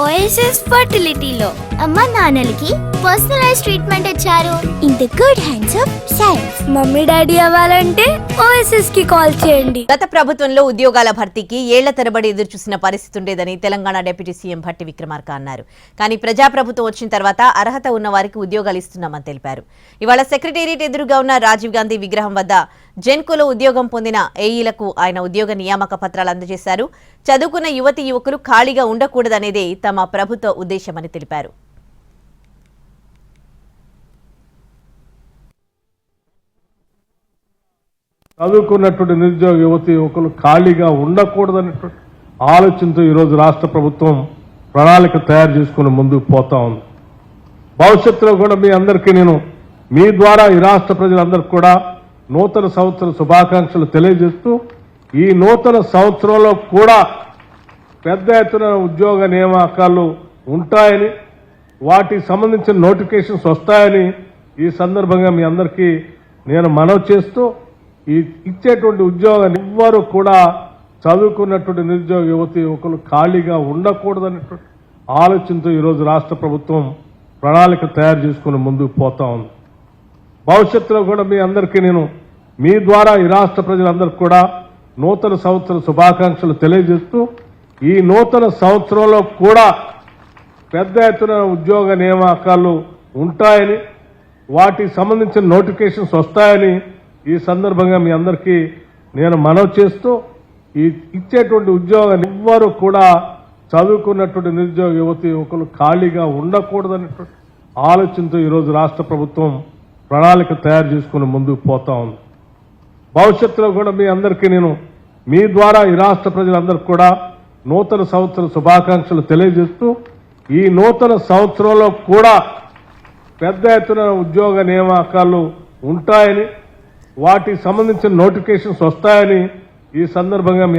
OSS ఫర్టిలిటీలో అమ్మ నాన్నలకి personalise treatment ఇచ్చారు in the good hands of science. Mummy daddy అవ్వాలంటే OSS కి కాల్ చేయండి. గత ప్రభుత్వంలో ఉద్యోగాల భర్తీకి ఏళ్ల తరబడి ఎదురుచూసిన పరిస్థితి ఉండేదని తెలంగాణ డిప్యూటీ సీఎం భట్టి విక్రమార్క అన్నారు. కానీ ప్రజాప్రభుత్వం వచ్చిన తర్వాత అర్హత ఉన్న వారికి ఉద్యోగాలు ఇస్తున్నామని తెలిపారు. ఇవాళ సెక్రటేరియట్ ఎదురుగా ఉన్న రాజీవ్ గాంధీ విగ్రహం వద్ద జెన్కోలో ఉద్యోగం పొందిన ఏఈలకు ఆయన ఉద్యోగ నియామక పత్రాలు అందజేశారు. చదువుకున్న యువతీ యువకులు ఖాళీగా ఉండకూడదనేదే తమ ప్రభుత్వ ఉద్దేశమని తెలిపారు. చదువుకున్నటువంటి నిరుద్యోగ యువతీ యువకులు ఖాళీగా ఉండకూడదనేటువంటి ఆలోచనతో ఈరోజు రాష్ట్ర ప్రభుత్వం ప్రణాళిక తయారు చేసుకుని ముందుకు పోతా ఉంది. భవిష్యత్తులో కూడా మీ అందరికీ నేను మీ ద్వారా ఈ రాష్ట్ర ప్రజలందరికీ కూడా నూతన సంవత్సర శుభాకాంక్షలు తెలియజేస్తూ ఈ నూతన సంవత్సరంలో కూడా పెద్ద ఎత్తున ఉద్యోగ నియామకాలు ఉంటాయని వాటికి సంబంధించిన నోటిఫికేషన్స్ వస్తాయని ఈ సందర్భంగా మీ అందరికీ నేను మనవి చేస్తూ ఈ ఇచ్చేటువంటి ఉద్యోగాన్ని ఎవ్వరూ కూడా చదువుకున్నటువంటి నిరుద్యోగ యువతీ యువకులు ఖాళీగా ఉండకూడదనేటువంటి ఆలోచనతో ఈరోజు రాష్ట్ర ప్రభుత్వం ప్రణాళిక తయారు చేసుకుని ముందుకు పోతా ఉంది. భవిష్యత్తులో కూడా మీ అందరికీ నేను మీ ద్వారా ఈ రాష్ట్ర ప్రజలందరికీ కూడా నూతన సంవత్సర శుభాకాంక్షలు తెలియజేస్తూ ఈ నూతన సంవత్సరంలో కూడా పెద్ద ఎత్తున ఉద్యోగ నియామకాలు ఉంటాయని వాటికి సంబంధించిన నోటిఫికేషన్స్ వస్తాయని ఈ సందర్భంగా మీ అందరికీ నేను మనవి చేస్తూ ఈ ఇచ్చేటువంటి ఉద్యోగాన్ని ఎవ్వరూ కూడా చదువుకున్నటువంటి నిరుద్యోగ యువతీ యువకులు ఖాళీగా ఉండకూడదనేటువంటి ఆలోచనతో ఈరోజు రాష్ట్ర ప్రభుత్వం ప్రణాళిక తయారు చేసుకుని ముందుకు పోతా ఉంది. భవిష్యత్తులో కూడా మీ అందరికీ నేను మీ ద్వారా ఈ రాష్ట్ర ప్రజలందరికీ కూడా నూతన సంవత్సర శుభాకాంక్షలు తెలియజేస్తూ ఈ నూతన సంవత్సరంలో కూడా పెద్ద ఎత్తున ఉద్యోగ నియామకాలు ఉంటాయని వాటికి సంబంధించిన నోటిఫికేషన్స్ వస్తాయని ఈ సందర్భంగా మీ